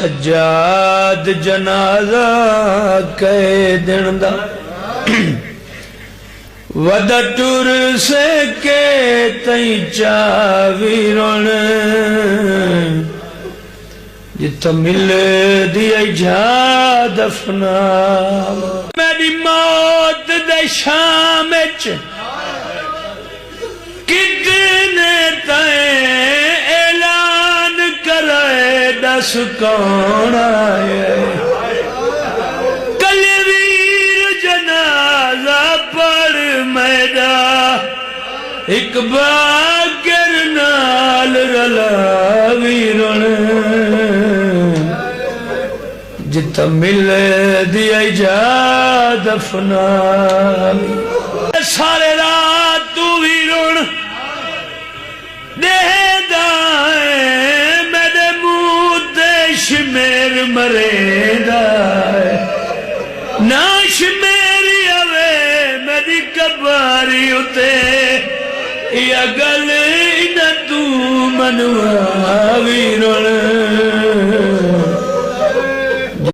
سجاد جنازہ کہے دن دا ودا ٹور سے کے تئی چاوی رون جتا مل دیا جا دفنا میری موت دے شامچ کتنے تائیں اعلان کرائے دس کون آئے کل ویر جنازہ پڑھ میرا ایک باگر نال رلا ویرن جتا مل دیا جا دفنا سارے رات تو ویرن دے دائیں میرے منہ تے شمیر مرے دائیں نا شمیری اوے میری کباری اتے یا گل نہ تو منوا ویرن